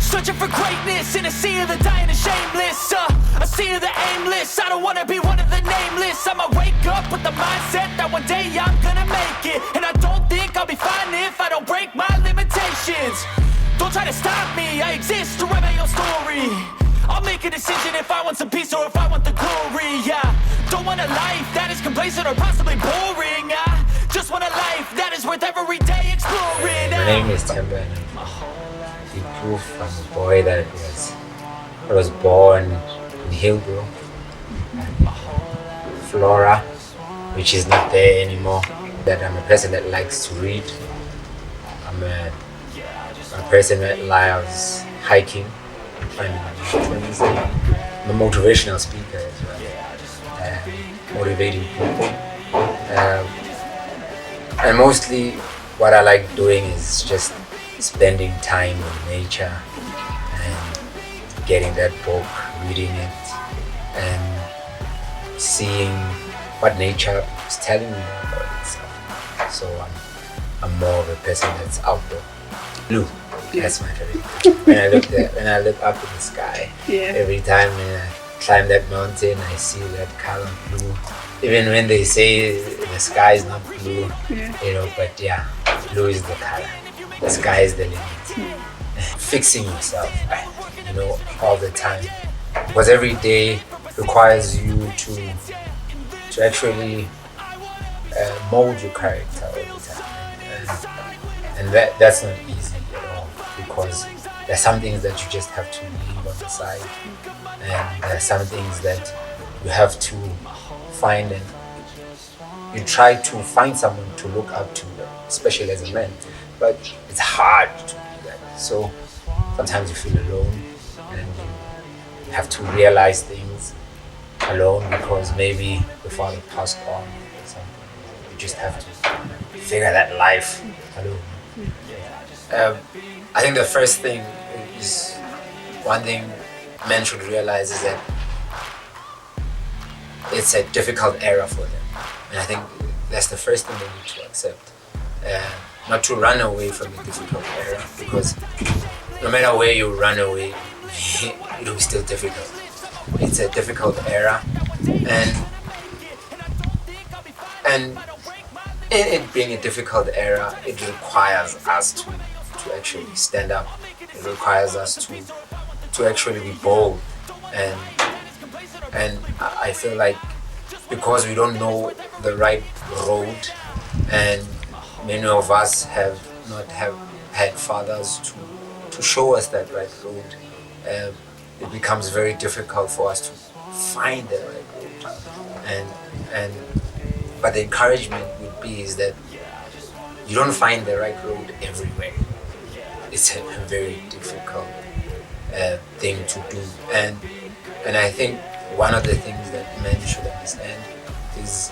Searching for greatness in a sea of the dying and shameless, a sea of the aimless. I don't wanna be one of the nameless. I'ma wake up with the mindset that one day I'm gonna make it, and I don't think I'll be fine if I don't break my limitations. Don't try to stop me, I exist to write my own story. I'll make a decision if I want some peace or if I want the glory. Yeah, don't want a life that is complacent or possibly boring. I just want a life that is worth every day exploring. My name is Themba, and I grew from a boy that was born in Hillbrook, Flora, which is not there anymore. That I'm a person that likes to read. I'm a person that loves hiking, climbing mountains. I'm a motivational speaker as well, motivating people. And mostly what I like doing is just spending time in nature and getting that book, reading it, and seeing what nature is telling me about itself. So I'm more of a person that's outdoor. Blue, that's my favorite. When I look up in the sky, every time when I climb that mountain, I see that color blue. Even when they say the sky is not blue, but yeah, blue is the color. The sky is the limit. Fixing yourself, all the time, because every day requires you to actually mold your character all the time, and that's not easy at all, because there's some things that you just have to leave on the side, and there's some things that you have to find, and you try to find someone to look up to, especially as a man, but it's hard to do that. So sometimes you feel alone, and you have to realize things alone because maybe the father passed on or something. You just have to figure that life alone. I think the first thing is, one thing men should realize is that it's a difficult era for them, and I think that's the first thing they need to accept. Not to run away from the difficult era, because no matter where you run away, it will be still difficult. It's a difficult era, and in it being a difficult era, it requires us to actually stand up. It requires us to actually be bold, and I feel like because we don't know the right road, and many of us have not had fathers to show us that right road, it becomes very difficult for us to find the right road. But the encouragement would be is that you don't find the right road everywhere. It's a very difficult thing to do, and I think one of the things that men should understand is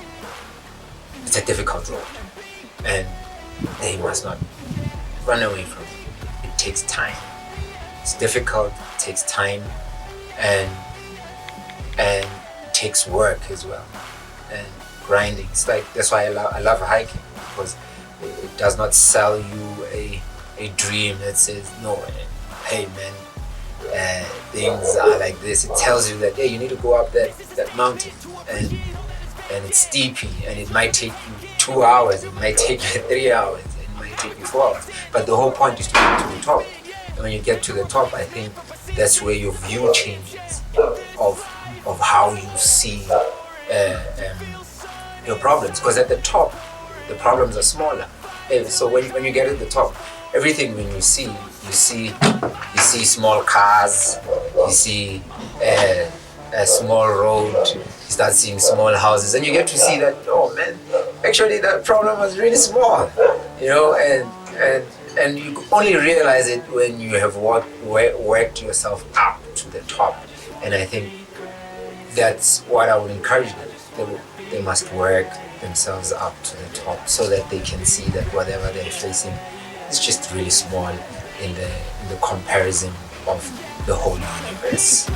it's a difficult road, and they must not run away from it. It takes time. It's difficult, it takes time, and it takes work as well, and grinding. It's like, that's why I love hiking, because it does not sell you a dream that says, no, hey man, things are like this. It tells you that, hey, you need to go up that mountain, and it's steepy, and it might take you 2 hours, it might take you 3 hours, it might take you 4 hours, but the whole point is to get to the top. And when you get to the top, I think that's where your view changes of how you see your problems, because at the top the problems are smaller. So when you get at the top, everything, when you see small cars, you see a small road, you start seeing small houses, and you get to see that, oh man, actually that problem was really small, and you only realize it when you have worked yourself up to the top. And I think that's what I would encourage them. They must work themselves up to the top, so that they can see that whatever they're facing is just really small in the comparison of the whole universe.